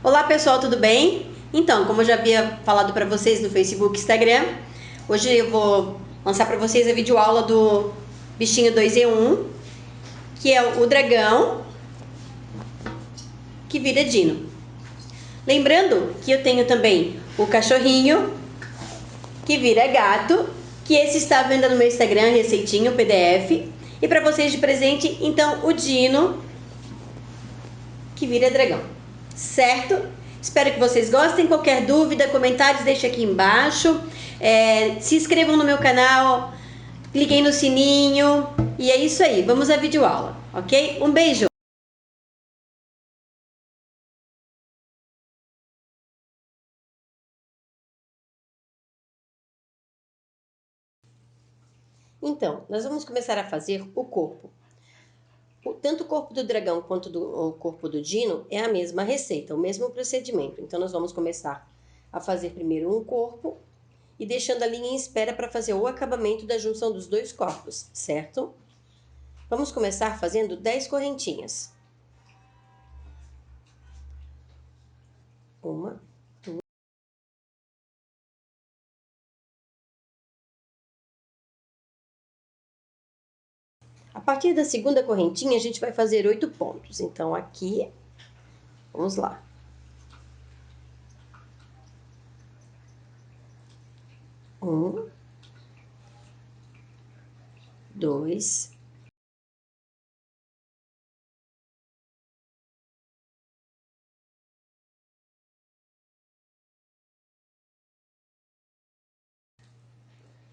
Olá pessoal, tudo bem? Então, como eu já havia falado para vocês no Facebook e Instagram, hoje eu vou lançar para vocês a videoaula do bichinho 2 em 1, que é o dragão que vira dino. Lembrando que eu tenho também o cachorrinho que vira gato, que esse está à venda no meu Instagram, receitinho, PDF. E para vocês de presente, então, o dino que vira dragão, certo? Espero que vocês gostem. Qualquer dúvida, comentários, deixe aqui embaixo. Se inscrevam no meu canal, cliquem no sininho. E é isso aí, vamos à videoaula, ok? Um beijo! Então, nós vamos começar a fazer o corpo. Tanto o corpo do dragão quanto o corpo do dino é a mesma receita, o mesmo procedimento. Então, nós vamos começar a fazer primeiro um corpo e deixando a linha em espera para fazer o acabamento da junção dos dois corpos, certo? Vamos começar fazendo 10 correntinhas. Uma, duas. A partir da segunda correntinha, a gente vai fazer 8 pontos. Então, aqui, vamos lá. 1, 2,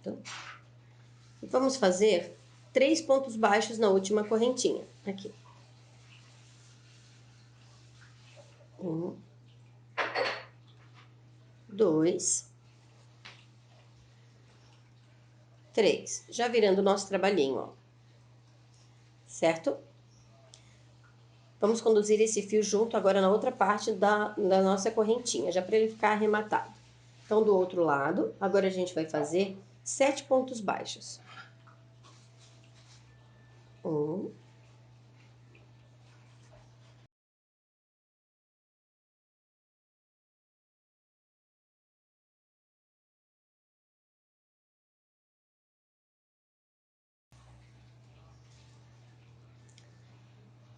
3. E vamos fazer 3 pontos baixos na última correntinha. Aqui. 1, 2, 3. Já virando o nosso trabalhinho, ó. Certo? Vamos conduzir esse fio junto agora na outra parte da nossa correntinha, já para ele ficar arrematado. Então, do outro lado, agora a gente vai fazer 7 pontos baixos. 1,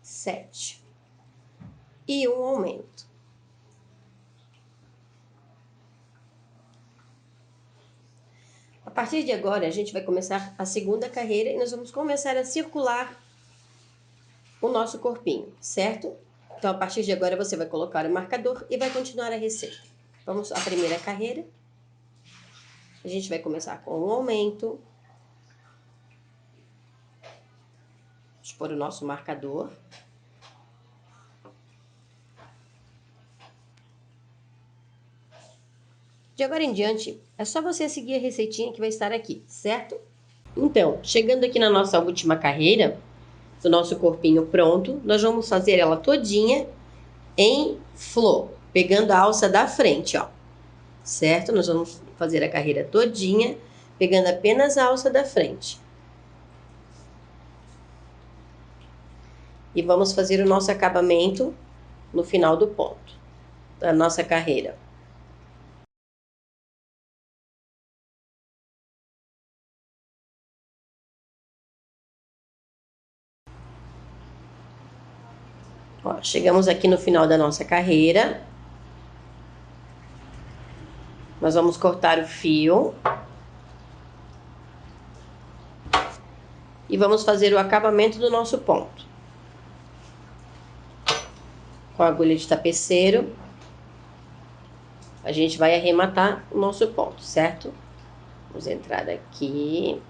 7. E um aumento. A partir de agora, a gente vai começar a segunda carreira e nós vamos começar a circular o nosso corpinho, certo? Então, a partir de agora, você vai colocar o marcador e vai continuar a receita. Vamos à primeira carreira. A gente vai começar com um aumento. Vamos pôr o nosso marcador. De agora em diante, é só você seguir a receitinha que vai estar aqui, certo? Então, chegando aqui na nossa última carreira, do nosso corpinho pronto, nós vamos fazer ela todinha em flor, pegando a alça da frente, ó. Certo? Nós vamos fazer a carreira todinha, pegando apenas a alça da frente. E vamos fazer o nosso acabamento no final do ponto da nossa carreira. Ó, chegamos aqui no final da nossa carreira. Nós vamos cortar o fio. E vamos fazer o acabamento do nosso ponto. Com a agulha de tapeceiro, a gente vai arrematar o nosso ponto, certo? Vamos entrar aqui.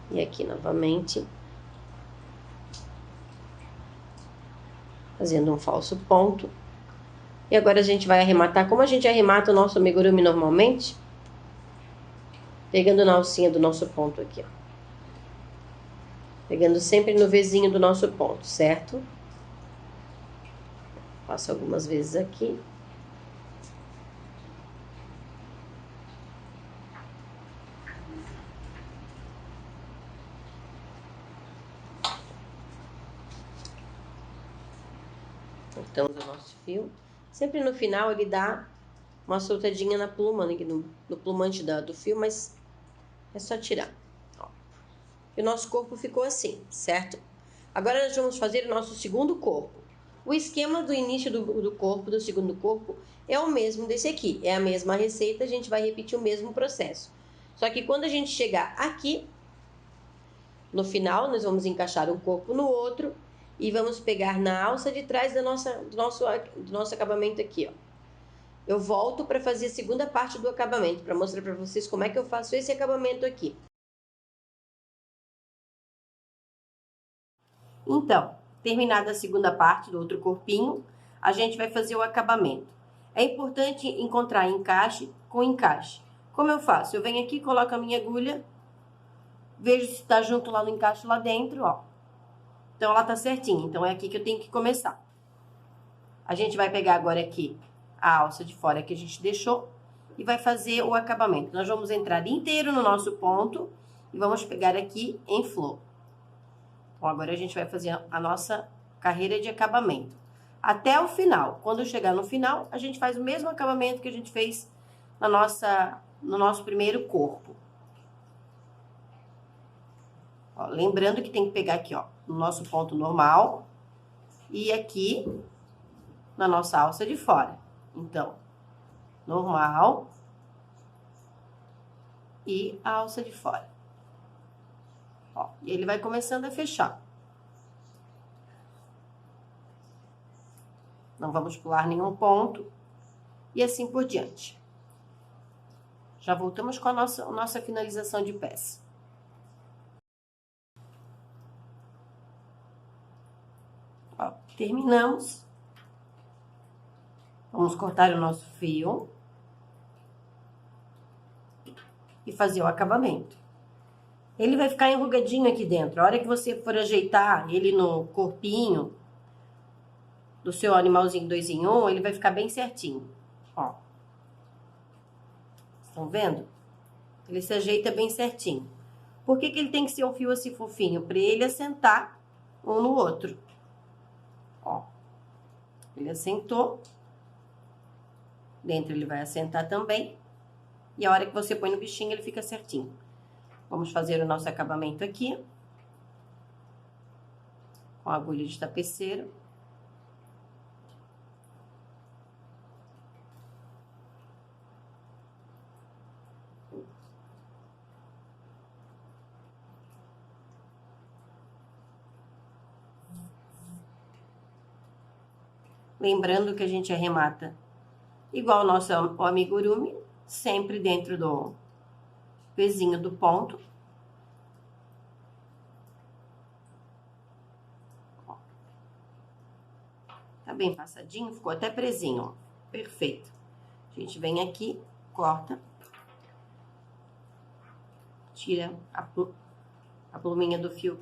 E aqui novamente. Fazendo um falso ponto. E agora a gente vai arrematar, como a gente arremata o nosso amigurumi normalmente, pegando na alcinha do nosso ponto aqui, ó. Pegando sempre no vizinho do nosso ponto, certo? Passo algumas vezes aqui. Cortamos o nosso fio. Sempre no final ele dá uma soltadinha na pluma, no plumante do fio, mas é só tirar. Ó. E o nosso corpo ficou assim, certo? Agora nós vamos fazer o nosso segundo corpo. O esquema do início do corpo, do segundo corpo, é o mesmo desse aqui. É a mesma receita, a gente vai repetir o mesmo processo. Só que quando a gente chegar aqui, no final, nós vamos encaixar um corpo no outro e vamos pegar na alça de trás do nosso acabamento aqui, ó. Eu volto para fazer a segunda parte do acabamento, para mostrar para vocês como é que eu faço esse acabamento aqui. Então, terminada a segunda parte do outro corpinho, a gente vai fazer o acabamento. É importante encontrar encaixe com encaixe. Como eu faço? Eu venho aqui, coloco a minha agulha, vejo se está junto lá no encaixe lá dentro, ó. Então, ela tá certinha. Então, é aqui que eu tenho que começar. A gente vai pegar agora aqui a alça de fora que a gente deixou e vai fazer o acabamento. Nós vamos entrar inteiro no nosso ponto e vamos pegar aqui em flor. Então, agora a gente vai fazer a nossa carreira de acabamento. Até o final. Quando chegar no final, a gente faz o mesmo acabamento que a gente fez no nosso primeiro corpo. Ó, lembrando que tem que pegar aqui, ó, no nosso ponto normal e aqui na nossa alça de fora. Então, normal e a alça de fora. Ó, e ele vai começando a fechar. Não vamos pular nenhum ponto e assim por diante. Já voltamos com a nossa finalização de peça. Ó, terminamos. Vamos cortar o nosso fio e fazer o acabamento. Ele vai ficar enrugadinho aqui dentro. A hora que você for ajeitar ele no corpinho do seu animalzinho 2 em 1, ele vai ficar bem certinho. Ó. Estão vendo? Ele se ajeita bem certinho. Por que que ele tem que ser um fio assim fofinho? Para ele assentar um no outro. Ó. Ele assentou. Dentro ele vai assentar também. E a hora que você põe no bichinho, ele fica certinho. Vamos fazer o nosso acabamento aqui. Com a agulha de tapeceiro. Lembrando que a gente arremata igual o nosso amigurumi, sempre dentro do pezinho do ponto. Ó. Tá bem passadinho, ficou até presinho, ó. Perfeito. A gente vem aqui, corta. Tira a pluminha do fio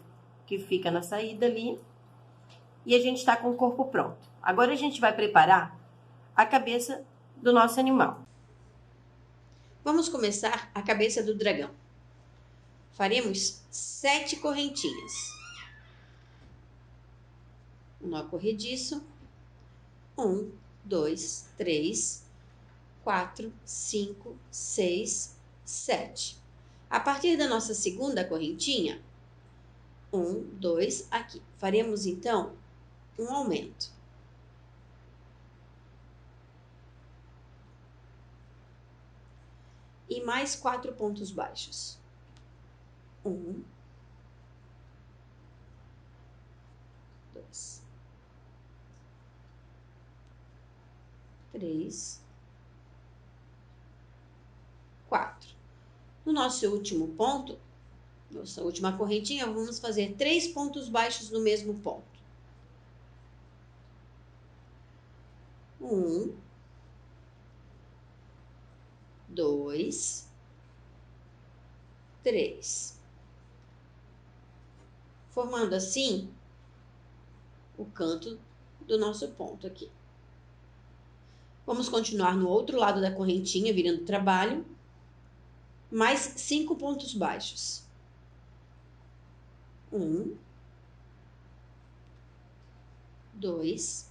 que fica na saída ali. E a gente tá com o corpo pronto. Agora a gente vai preparar a cabeça do nosso animal. Vamos começar a cabeça do dragão. Faremos 7 correntinhas. Um nó corrediço. 1, 2, 3, 4, 5, 6, 7. A partir da nossa segunda correntinha, 1, 2, aqui. Faremos então um aumento. E mais 4 pontos baixos. 1, 2, 3, 4. No nosso último ponto, nossa última correntinha, vamos fazer 3 pontos baixos no mesmo ponto. 1, 2, 3. Formando assim o canto do nosso ponto aqui. Vamos continuar no outro lado da correntinha, virando trabalho. Mais 5 pontos baixos. 1, 2,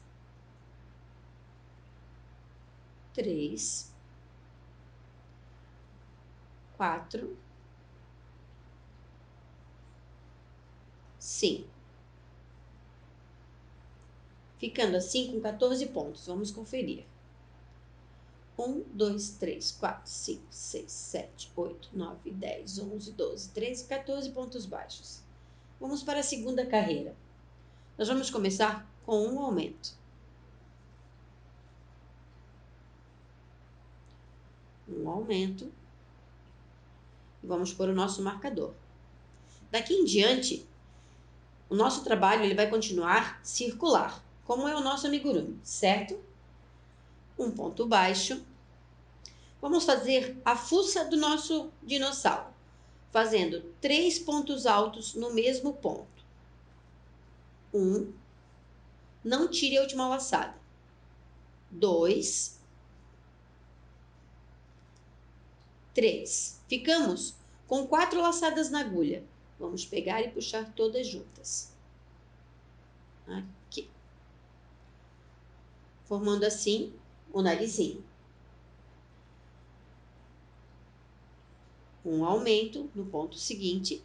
3, 4, 5. Ficando assim com 14 pontos. Vamos conferir. 1, 2, 3, 4, 5, 6, 7, 8, 9, 10, 11, 12, 13, 14 pontos baixos. Vamos para a segunda carreira. Nós vamos começar com um aumento. Um aumento. E vamos pôr o nosso marcador. Daqui em diante, o nosso trabalho ele vai continuar circular, como é o nosso amigurumi, certo? Um ponto baixo. Vamos fazer a fuça do nosso dinossauro, fazendo 3 pontos altos no mesmo ponto. 1, não tire a última laçada. 2, 3. Ficamos com 4 laçadas na agulha. Vamos pegar e puxar todas juntas. Aqui. Formando assim o narizinho. Um aumento no ponto seguinte.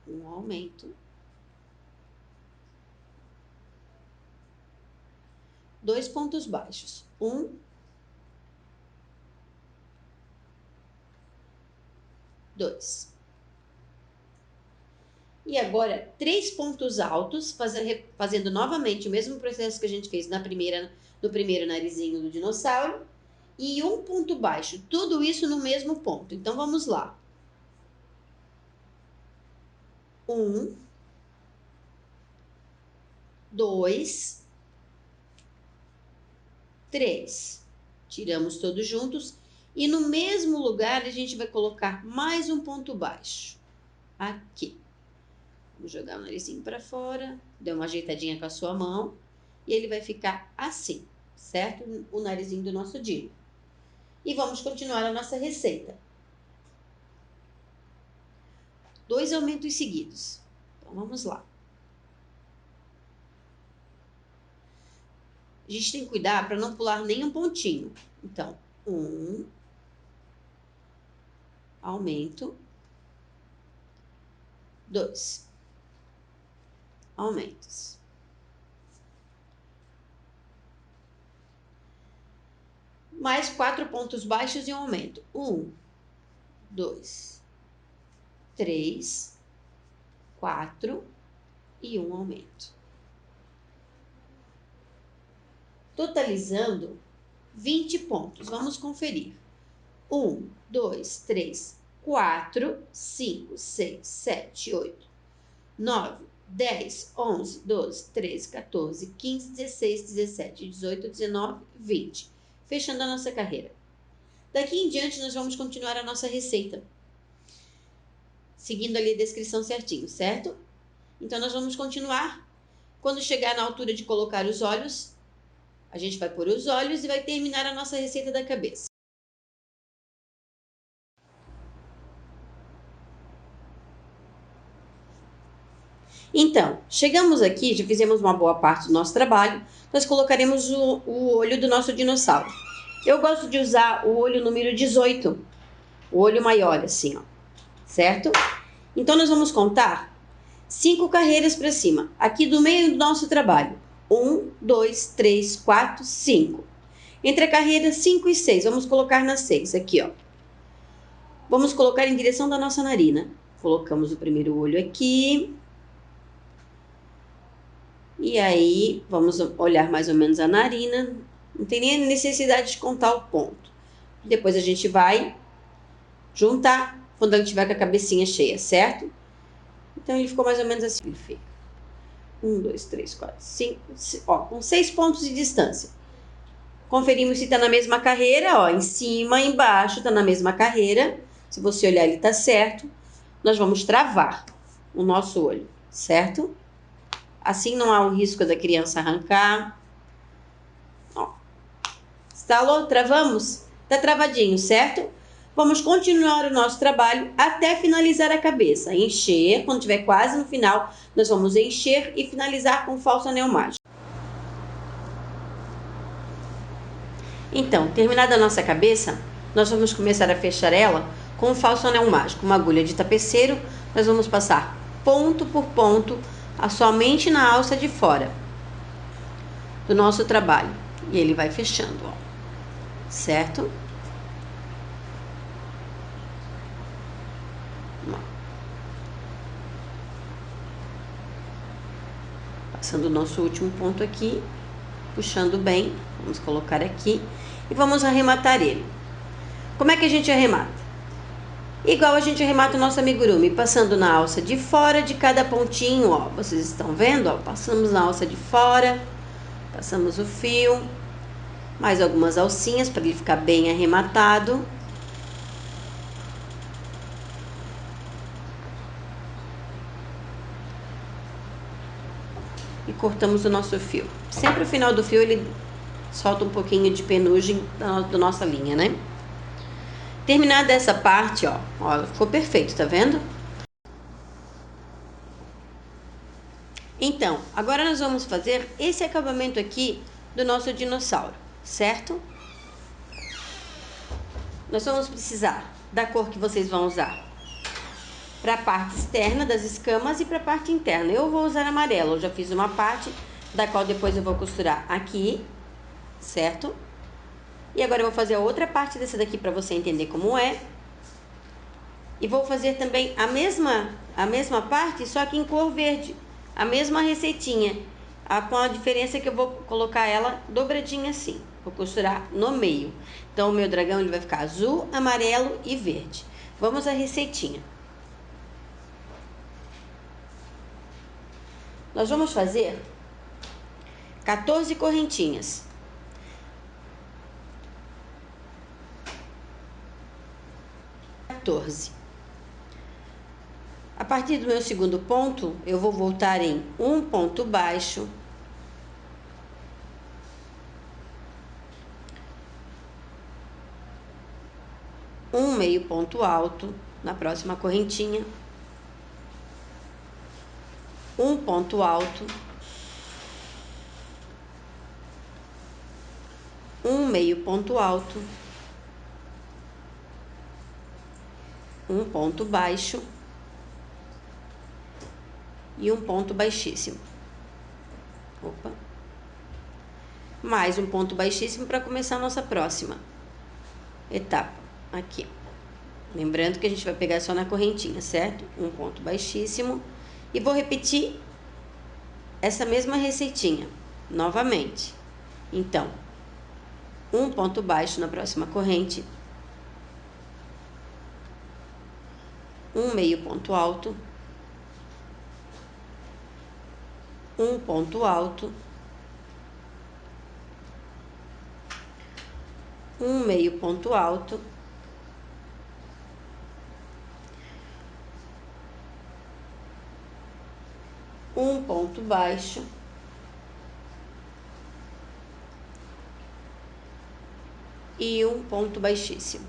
Um aumento. 2 pontos baixos. 1, 2. E agora, 3 pontos altos, fazendo novamente o mesmo processo que a gente fez no primeiro narizinho do dinossauro. E um ponto baixo. Tudo isso no mesmo ponto. Então, vamos lá. 1, 2, 3. Tiramos todos juntos. E no mesmo lugar, a gente vai colocar mais um ponto baixo. Aqui. Vamos jogar o narizinho para fora. Dê uma ajeitadinha com a sua mão. E ele vai ficar assim, certo? O narizinho do nosso dino. E vamos continuar a nossa receita. 2 aumentos seguidos. Então, vamos lá. A gente tem que cuidar para não pular nenhum pontinho. Então, 1, aumento, 2, aumentos. Mais 4 pontos baixos e um aumento. 1, 2, 3, 4 e um aumento. Totalizando 20 pontos. Vamos conferir. 1, 2, 3, 4, 5, 6, 7, 8, 9, 10, 11, 12, 13, 14, 15, 16, 17, 18, 19, 20. Fechando a nossa carreira. Daqui em diante, nós vamos continuar a nossa receita. Seguindo ali a descrição certinho, certo? Então, nós vamos continuar. Quando chegar na altura de colocar os olhos, a gente vai pôr os olhos e vai terminar a nossa receita da cabeça. Então, chegamos aqui, já fizemos uma boa parte do nosso trabalho, nós colocaremos o olho do nosso dinossauro. Eu gosto de usar o olho número 18, o olho maior assim, ó, certo? Então, nós vamos contar 5 carreiras para cima, aqui do meio do nosso trabalho. 1, 2, 3, 4, 5. Entre a carreira 5 e 6, vamos colocar na 6, aqui, ó. Vamos colocar em direção da nossa narina. Colocamos o primeiro olho aqui. E aí, vamos olhar mais ou menos a narina. Não tem nem necessidade de contar o ponto. Depois a gente vai juntar quando a gente tiver com a cabecinha cheia, certo? Então, ele ficou mais ou menos assim. Ele fica 1, 2, 3, 4, 5, ó, com 6 pontos de distância. Conferimos se tá na mesma carreira, ó, em cima, embaixo, tá na mesma carreira. Se você olhar, ele tá certo. Nós vamos travar o nosso olho, certo? Assim não há o risco da criança arrancar. Ó. Estalou? Travamos? Tá travadinho, certo? Vamos continuar o nosso trabalho até finalizar a cabeça. Encher, quando estiver quase no final, nós vamos encher e finalizar com falso anel mágico. Então, terminada a nossa cabeça, nós vamos começar a fechar ela com um falso anel mágico. Uma agulha de tapeceiro, nós vamos passar ponto por ponto, somente na alça de fora do nosso trabalho. E ele vai fechando, ó. Certo? Passando o nosso último ponto aqui, puxando bem, vamos colocar aqui e vamos arrematar ele. Como é que a gente arremata? Igual a gente arremata o nosso amigurumi, passando na alça de fora de cada pontinho, ó. Vocês estão vendo, ó? Passamos na alça de fora, passamos o fio, mais algumas alcinhas para ele ficar bem arrematado. E cortamos o nosso fio. Sempre o final do fio ele solta um pouquinho de penugem da nossa linha, né? Terminada essa parte, ó, ficou perfeito, tá vendo? Então, agora nós vamos fazer esse acabamento aqui do nosso dinossauro, certo? Nós vamos precisar da cor que vocês vão usar para a parte externa das escamas e para a parte interna. Eu vou usar amarelo, eu já fiz uma parte, da qual depois eu vou costurar aqui, certo? E agora eu vou fazer a outra parte dessa daqui para você entender como é. E vou fazer também a mesma parte, só que em cor verde. A mesma receitinha, com a diferença que eu vou colocar ela dobradinha assim. Vou costurar no meio. Então, o meu dragão ele vai ficar azul, amarelo e verde. Vamos à receitinha. Nós vamos fazer 14 correntinhas. A partir do meu segundo ponto, eu vou voltar em um ponto baixo, um meio ponto alto na próxima correntinha, um ponto alto, um meio ponto alto, um ponto baixo e um ponto baixíssimo. Opa. Mais um ponto baixíssimo para começar a nossa próxima etapa. Aqui. Lembrando que a gente vai pegar só na correntinha, certo? Um ponto baixíssimo. E vou repetir essa mesma receitinha novamente. Então, um ponto baixo na próxima corrente, um meio ponto alto, um ponto alto, um meio ponto alto, um ponto baixo, e um ponto baixíssimo.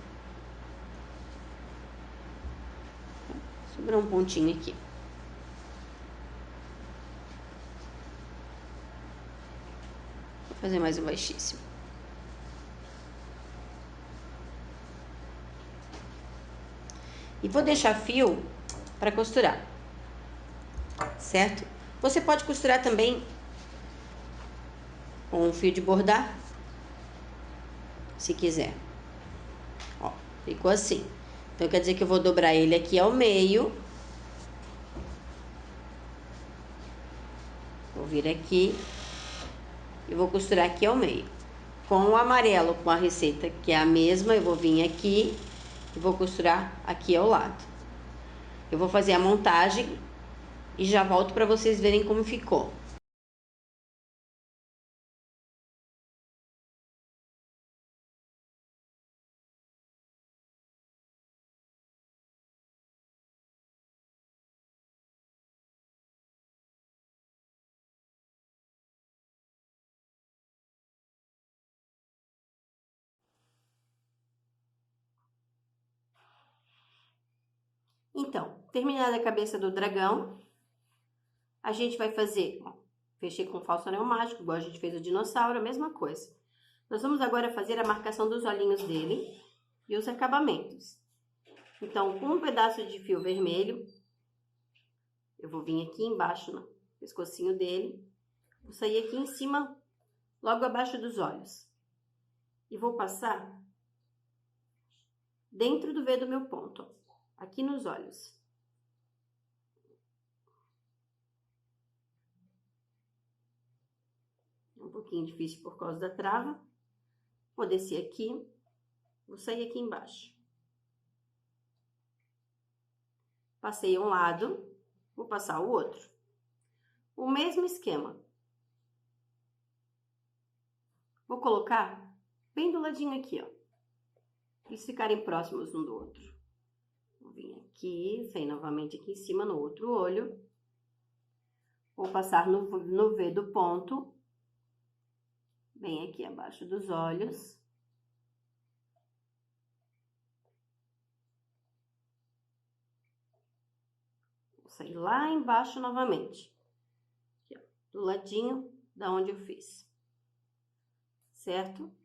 Sobrou um pontinho aqui. Vou fazer mais um baixíssimo. E vou deixar fio para costurar, certo? Você pode costurar também com um fio de bordar, se quiser. Ó, ficou assim. Então, quer dizer que eu vou dobrar ele aqui ao meio. Vou vir aqui e vou costurar aqui ao meio. Com o amarelo, com a receita que é a mesma, eu vou vir aqui e vou costurar aqui ao lado. Eu vou fazer a montagem e já volto para vocês verem como ficou. Então, terminada a cabeça do dragão, a gente vai fazer, ó, fechei com falso anel mágico, igual a gente fez o dinossauro, a mesma coisa. Nós vamos agora fazer a marcação dos olhinhos dele e os acabamentos. Então, com um pedaço de fio vermelho, eu vou vir aqui embaixo no pescocinho dele, vou sair aqui em cima, logo abaixo dos olhos. E vou passar dentro do V do meu ponto, ó, aqui nos olhos. É um pouquinho difícil por causa da trava. Vou descer aqui, vou sair aqui embaixo. Passei um lado, vou passar o outro. O mesmo esquema. Vou colocar bem do ladinho aqui, ó. Pra eles ficarem próximos um do outro. Vou vir aqui, sair novamente aqui em cima no outro olho. Vou passar no V do ponto. Bem aqui abaixo dos olhos. Vou sair lá embaixo novamente. Aqui, ó, do ladinho da onde eu fiz. Certo?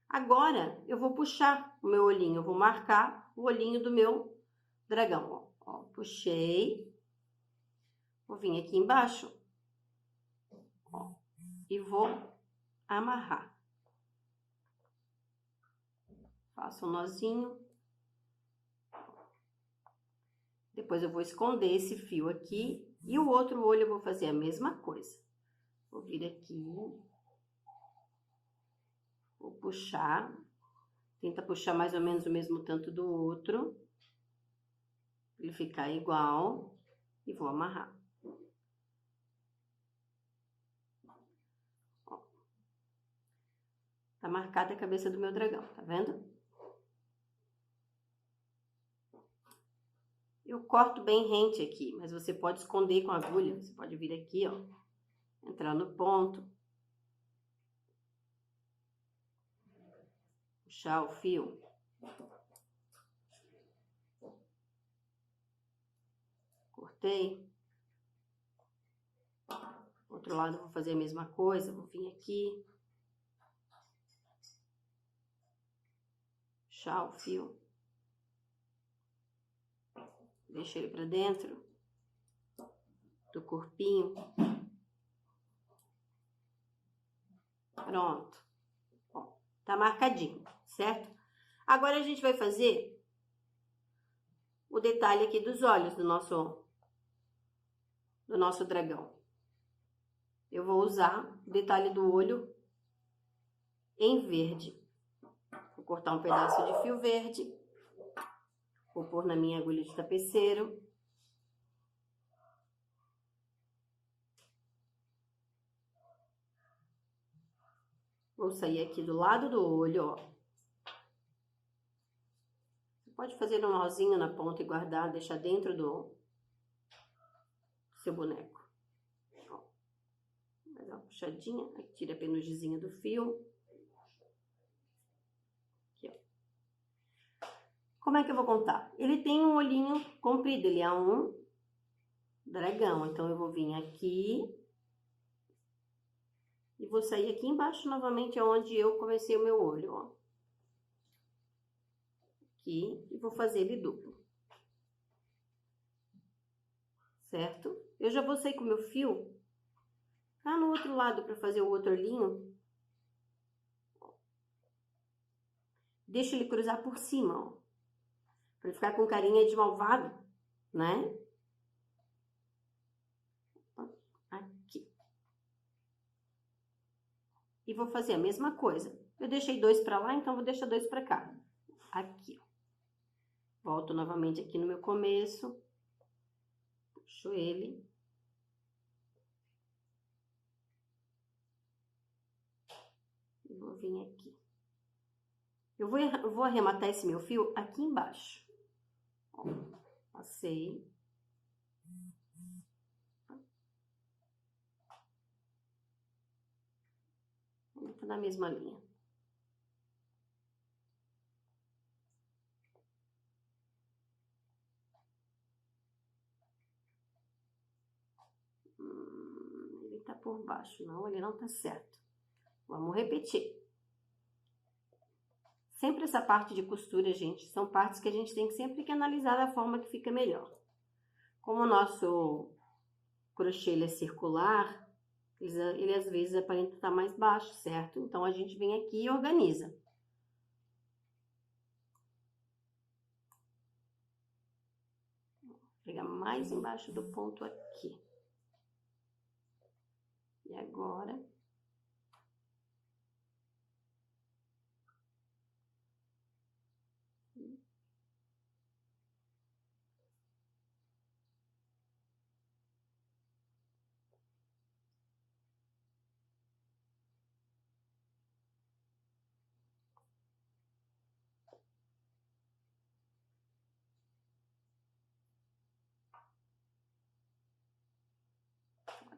Agora, eu vou puxar o meu olhinho. Eu vou marcar o olhinho do meu dragão, ó. Ó, puxei. Vou vir aqui embaixo. Ó, e vou amarrar. Faço um nozinho. Depois eu vou esconder esse fio aqui. E o outro olho eu vou fazer a mesma coisa. Vou vir aqui. Vou puxar. Tenta puxar mais ou menos o mesmo tanto do outro. Pra ele ficar igual. E vou amarrar. Ó. Tá marcada a cabeça do meu dragão, tá vendo? Eu corto bem rente aqui, mas você pode esconder com a agulha. Você pode vir aqui, ó, entrar no ponto. Puxar o fio. Cortei. Outro lado eu vou fazer a mesma coisa. Vou vir aqui. Puxar o fio. Deixa ele pra dentro do corpinho. Pronto. Ó, tá marcadinho, certo? Agora a gente vai fazer o detalhe aqui dos olhos do nosso dragão. Eu vou usar o detalhe do olho em verde. Vou cortar um pedaço de fio verde. Vou pôr na minha agulha de tapeceiro. Vou sair aqui do lado do olho, ó. Você pode fazer um nozinho na ponta e guardar, deixar dentro do seu boneco. Ó. Vai dar uma puxadinha, aí tira a penugemzinha do fio. Aqui, ó. Como é que eu vou contar? Ele tem um olhinho comprido, ele é um dragão. Então, eu vou vir aqui e vou sair aqui embaixo novamente, onde eu comecei o meu olho, ó. Aqui, e vou fazer ele duplo. Certo? Eu já vou sair com o meu fio lá no outro lado para fazer o outro olhinho. Deixa ele cruzar por cima, ó. Pra ele ficar com carinha de malvado, né? Aqui. E vou fazer a mesma coisa. Eu deixei 2 pra lá, então vou deixar 2 pra cá. Aqui, ó. Volto novamente aqui no meu começo. Puxo ele. E vou vir aqui. Eu vou arrematar esse meu fio aqui embaixo. Ó, passei. Tá na mesma linha. por baixo. Não, ele não tá certo. Vamos repetir. Sempre essa parte de costura, gente, são partes que a gente tem que sempre que analisar da forma que fica melhor. Como o nosso crochê ele é circular, ele às vezes aparenta estar mais baixo, certo? Então, a gente vem aqui e organiza. Vou pegar mais embaixo do ponto aqui. E agora...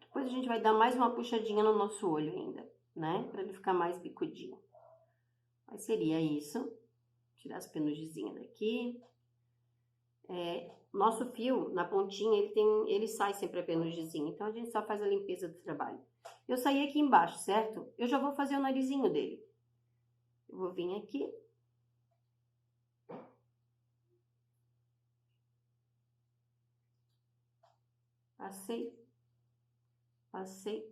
Depois a gente vai dar mais uma puxadinha no nosso olho ainda, né? Pra ele ficar mais bicudinho. Mas seria isso. Tirar as penugenzinhas daqui. Nosso fio, na pontinha, ele sai sempre a penugenzinha. Então, a gente só faz a limpeza do trabalho. Eu saí aqui embaixo, certo? Eu já vou fazer o narizinho dele. Eu vou vir aqui. Passei. Passei.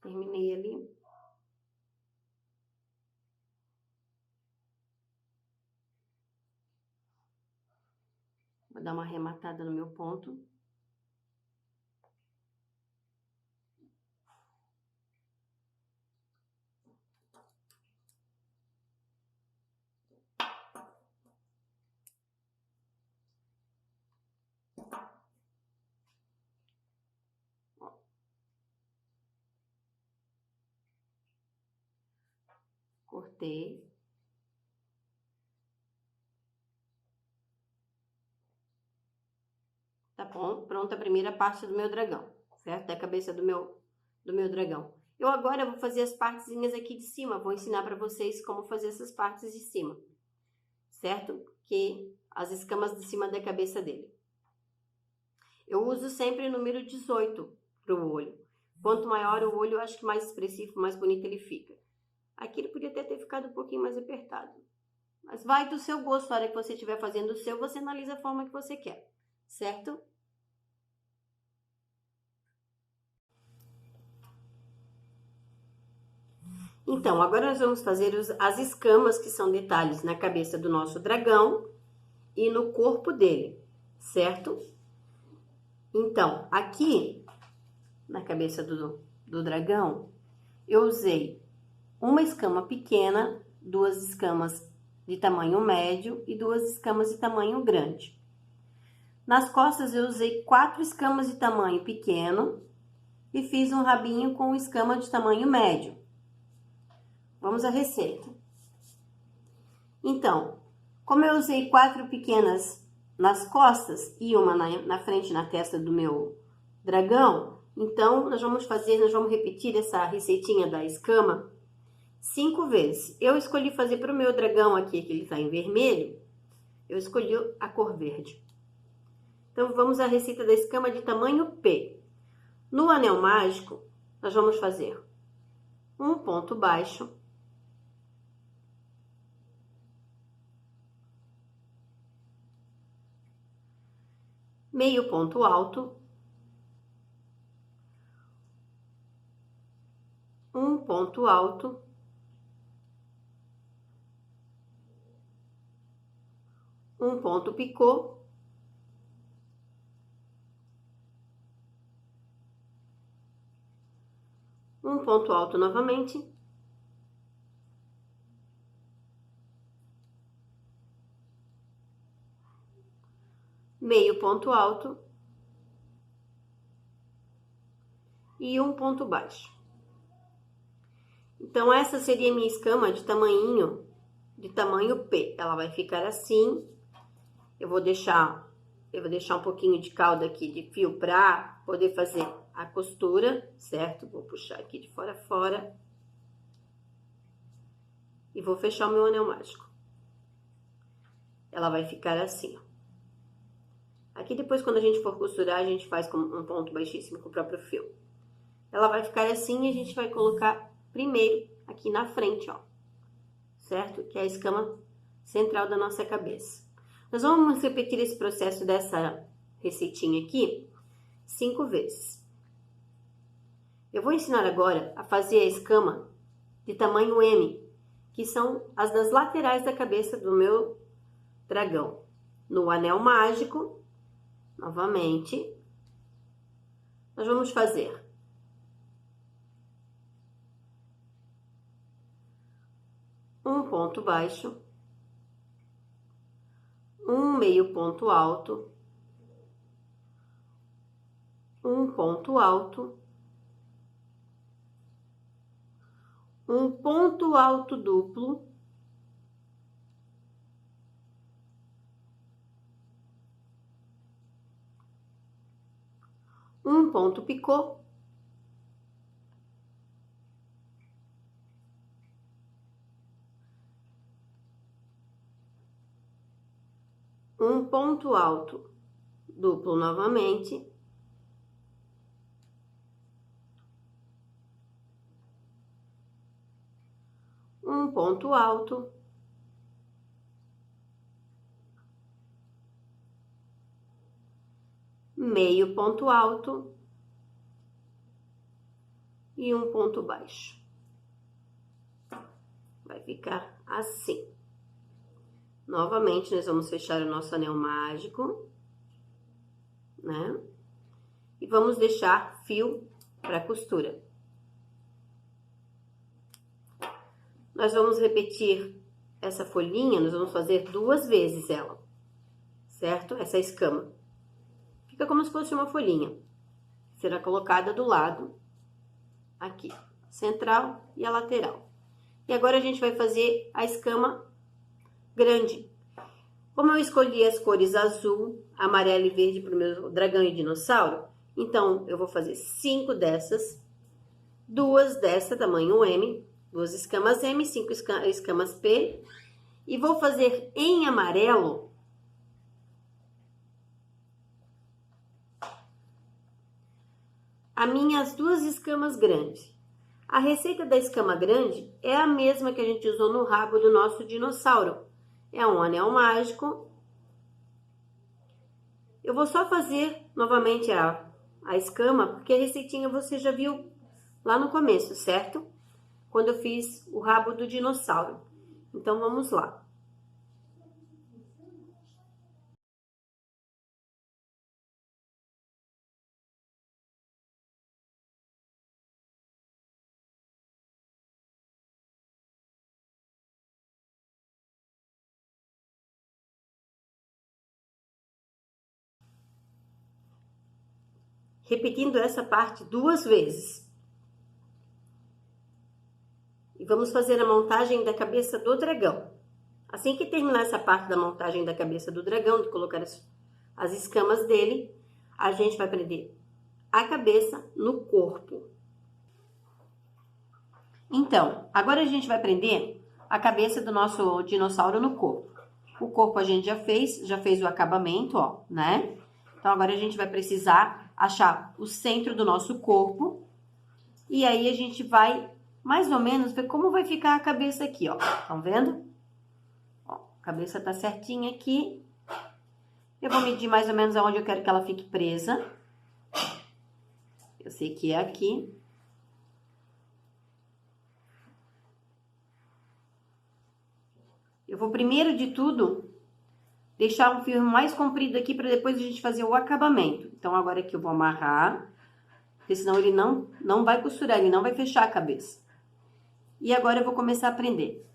Terminei ali. Vou dar uma arrematada no meu ponto. Cortei. Tá bom? Pronta a primeira parte do meu dragão, certo? Da cabeça do meu dragão. Eu agora vou fazer as partezinhas aqui de cima. Vou ensinar pra vocês como fazer essas partes de cima, certo? Que as escamas de cima da cabeça dele. Eu uso sempre o número 18 pro olho. Quanto maior o olho, eu acho que mais expressivo, mais bonito ele fica. Aqui ele podia ter ficado um pouquinho mais apertado. Mas vai do seu gosto. Na hora que você estiver fazendo o seu, você analisa a forma que você quer, certo? Então, agora nós vamos fazer as escamas, que são detalhes na cabeça do nosso dragão e no corpo dele, certo? Então, aqui na cabeça do dragão, eu usei uma escama pequena, 2 escamas de tamanho médio e 2 escamas de tamanho grande. Nas costas eu usei 4 escamas de tamanho pequeno e fiz um rabinho com escama de tamanho médio. Vamos à receita. Então, como eu usei 4 pequenas nas costas e uma na frente, na testa do meu dragão, então nós vamos repetir essa receitinha da escama 5 vezes. Eu escolhi fazer para o meu dragão aqui, que ele está em vermelho, eu escolhi a cor verde. Então, vamos à receita da escama de tamanho P. No anel mágico, nós vamos fazer um ponto baixo, meio ponto alto, um ponto alto, um ponto picô, um ponto alto novamente, meio ponto alto e um ponto baixo. Então, essa seria a minha escama de tamanho P. Ela vai ficar assim. Eu vou deixar um pouquinho de cauda aqui de fio para poder fazer a costura, certo? Vou puxar aqui de fora a fora. E vou fechar o meu anel mágico. Ela vai ficar assim, ó. Aqui depois, quando a gente for costurar, a gente faz com um ponto baixíssimo com o próprio fio. Ela vai ficar assim e a gente vai colocar primeiro aqui na frente, ó. Certo? Que é a escama central da nossa cabeça. Nós vamos repetir esse processo dessa receitinha aqui 5 vezes. Eu vou ensinar agora a fazer a escama de tamanho M, que são as das laterais da cabeça do meu dragão. No anel mágico, novamente, nós vamos fazer um ponto baixo, um meio ponto alto, um ponto alto, um ponto alto duplo, um ponto picô, um ponto alto duplo novamente, um ponto alto, meio ponto alto e um ponto baixo. Vai ficar assim. Novamente, nós vamos fechar o nosso anel mágico, né? E vamos deixar fio para costura. Nós vamos repetir essa folhinha, nós vamos fazer 2 vezes ela, certo? Essa escama. Fica como se fosse uma folhinha. Será colocada do lado, aqui, central e a lateral. E agora a gente vai fazer a escama grande. Como eu escolhi as cores azul, amarelo e verde para o meu dragão e dinossauro, então eu vou fazer 5 dessas, 2 dessa tamanho M, 2 escamas M, 5 escamas P, e vou fazer em amarelo as minhas 2 escamas grandes. A receita da escama grande é a mesma que a gente usou no rabo do nosso dinossauro. É um anel mágico. Eu vou só fazer novamente a escama, porque a receitinha você já viu lá no começo, certo? Quando eu fiz o rabo do dinossauro. Então, vamos lá. Repetindo essa parte 2 vezes. E vamos fazer a montagem da cabeça do dragão. Assim que terminar essa parte da montagem da cabeça do dragão, de colocar as escamas dele, a gente vai prender a cabeça no corpo. Então, agora a gente vai prender a cabeça do nosso dinossauro no corpo. O corpo a gente já fez o acabamento, ó, né? Então, agora a gente vai precisar achar o centro do nosso corpo. E aí, a gente vai, mais ou menos, ver como vai ficar a cabeça aqui, ó. Estão vendo? Ó, a cabeça tá certinha aqui. Eu vou medir mais ou menos aonde eu quero que ela fique presa. Eu sei que é aqui. Eu vou, primeiro de tudo, deixar um fio mais comprido aqui para depois a gente fazer o acabamento. Então, agora aqui eu vou amarrar, porque senão ele não vai costurar, ele não vai fechar a cabeça. E agora eu vou começar a prender,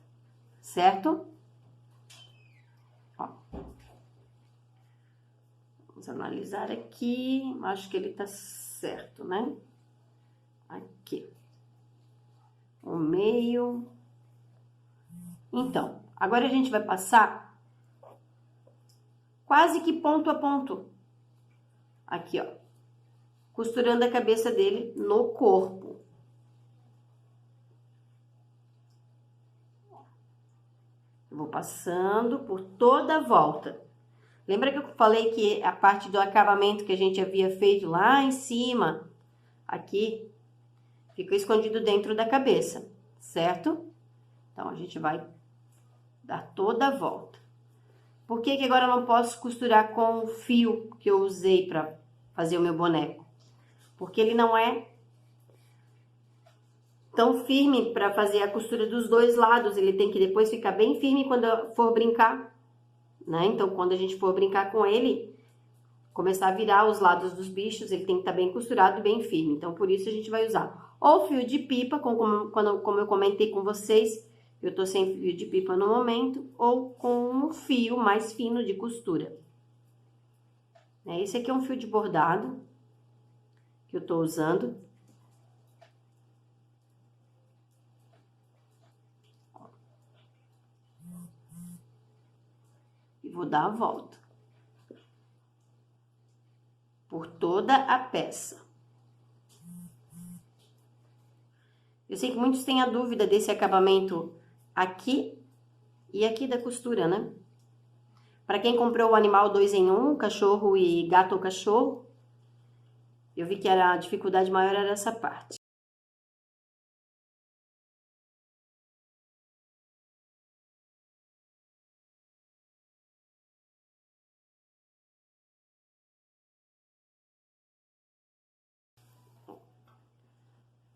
certo? Ó. Vamos analisar aqui, acho que ele tá certo, né? Aqui. o meio. Então, agora a gente vai passar quase que ponto a ponto. Aqui, ó. Costurando a cabeça dele no corpo. Eu vou passando por toda a volta. Lembra que eu falei que a parte do acabamento que a gente havia feito lá em cima, aqui, ficou escondido dentro da cabeça, certo? Então, a gente vai dar toda a volta. Por que que agora eu não posso costurar com o fio que eu usei para fazer o meu boneco? Porque ele não é tão firme para fazer a costura dos dois lados. Ele tem que depois ficar bem firme quando eu for brincar, né? Então, quando a gente for brincar com ele, começar a virar os lados dos bichos, ele tem que estar bem costurado e bem firme. Então, por isso a gente vai usar ou fio de pipa, como eu comentei com vocês, eu tô sem fio de pipa no momento, ou com um fio mais fino de costura. Esse aqui é um fio de bordado que eu tô usando. E vou dar a volta por toda a peça. Eu sei que muitos têm a dúvida desse acabamento aqui e aqui da costura, né? Para quem comprou o animal 2 em 1, cachorro e gato ou cachorro, eu vi que a dificuldade maior era essa parte.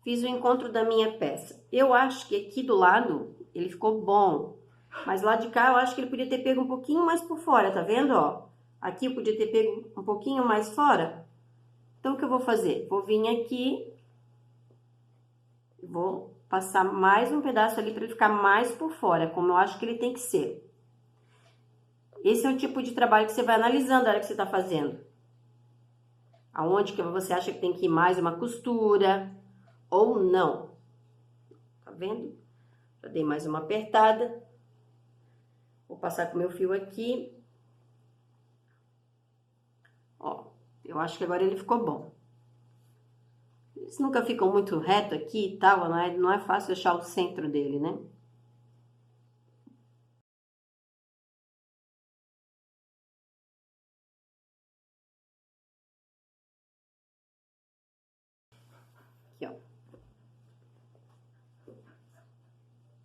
Fiz o encontro da minha peça. Eu acho que aqui do lado ele ficou bom, mas lá de cá eu acho que ele podia ter pego um pouquinho mais por fora, tá vendo, ó? Aqui eu podia ter pego um pouquinho mais fora. Então, o que eu vou fazer? Vou vir aqui, vou passar mais um pedaço ali para ele ficar mais por fora, como eu acho que ele tem que ser. Esse é o tipo de trabalho que você vai analisando na hora que você tá fazendo. Aonde que você acha que tem que ir mais uma costura ou não. Tá vendo? Já dei mais uma apertada. Vou passar com o meu fio aqui. Ó, eu acho que agora ele ficou bom. Eles nunca ficam muito reto aqui e tal, não é fácil achar o centro dele, né? Aqui, ó.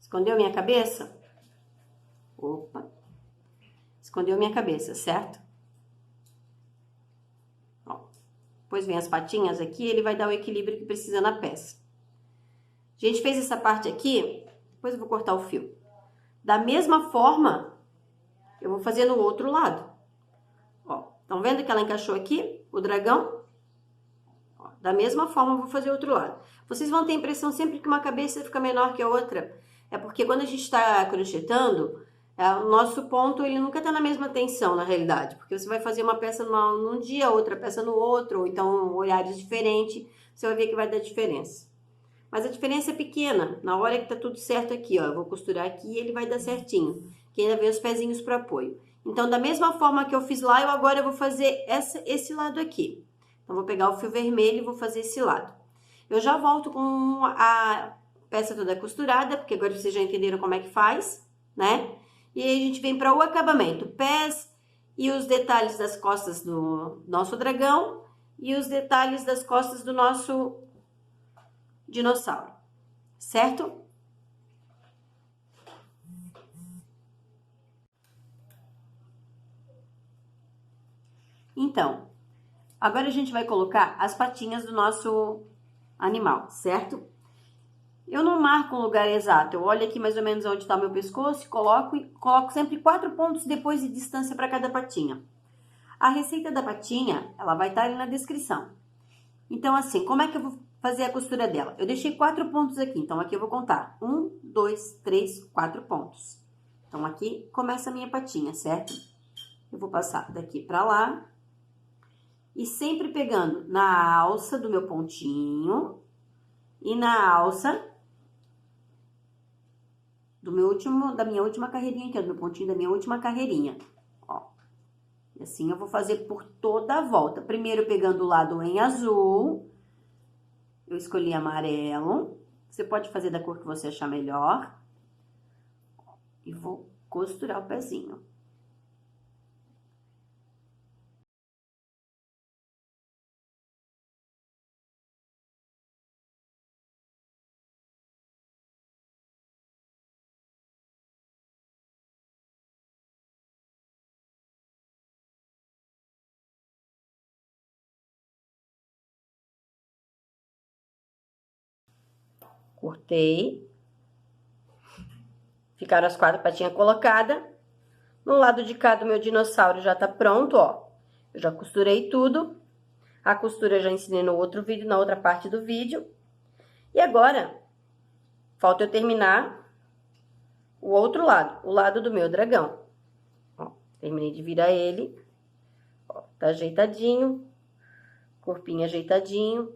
Escondeu minha cabeça? Opa. Escondeu minha cabeça, certo? Ó. Depois vem as patinhas aqui, ele vai dar o equilíbrio que precisa na peça. A gente fez essa parte aqui, depois eu vou cortar o fio. Da mesma forma, eu vou fazer no outro lado. Ó, estão vendo que ela encaixou aqui, o dragão? Ó, da mesma forma, eu vou fazer o outro lado. Vocês vão ter a impressão sempre que uma cabeça fica menor que a outra. É porque quando a gente está crochetando, o nosso ponto, ele nunca está na mesma tensão, na realidade. Porque você vai fazer uma peça num dia, outra peça no outro, ou então olhares diferentes, você vai ver que vai dar diferença. Mas a diferença é pequena. Na hora que tá tudo certo aqui, ó, eu vou costurar aqui e ele vai dar certinho. Que ainda vem os pezinhos para apoio. Então, da mesma forma que eu fiz lá, eu agora vou fazer esse lado aqui. Então, vou pegar o fio vermelho e vou fazer esse lado. Eu já volto com a peça toda costurada, porque agora vocês já entenderam como é que faz, né? E aí a gente vem para o acabamento, pés e os detalhes das costas do nosso dragão e os detalhes das costas do nosso dinossauro, certo? Então, agora a gente vai colocar as patinhas do nosso animal, certo? Eu não marco um lugar exato, eu olho aqui mais ou menos onde está o meu pescoço e coloco sempre 4 pontos depois de distância para cada patinha. A receita da patinha, ela vai estar ali na descrição. Então, assim, como é que eu vou fazer a costura dela? Eu deixei 4 pontos aqui, então aqui eu vou contar 1, 2, 3, 4 pontos. Então, aqui começa a minha patinha, certo? Eu vou passar daqui pra lá e sempre pegando na alça do meu pontinho e na alça da minha última carreirinha aqui, ó, do pontinho da minha última carreirinha, ó. E assim eu vou fazer por toda a volta. Primeiro pegando o lado em azul, eu escolhi amarelo. Você pode fazer da cor que você achar melhor. E vou costurar o pezinho. Cortei. Ficaram as 4 patinhas colocadas. No lado de cá do meu dinossauro já tá pronto, ó. Eu já costurei tudo. A costura eu já ensinei no outro vídeo, na outra parte do vídeo. E agora, falta eu terminar o outro lado, o lado do meu dragão. Ó, terminei de virar ele. Ó, tá ajeitadinho. Corpinho ajeitadinho.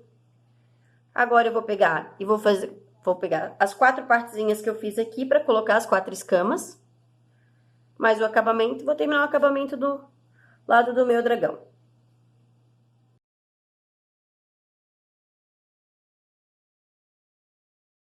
Agora eu vou pegar e vou pegar as 4 partezinhas que eu fiz aqui para colocar as 4 escamas. Mais o acabamento, vou terminar o acabamento do lado do meu dragão.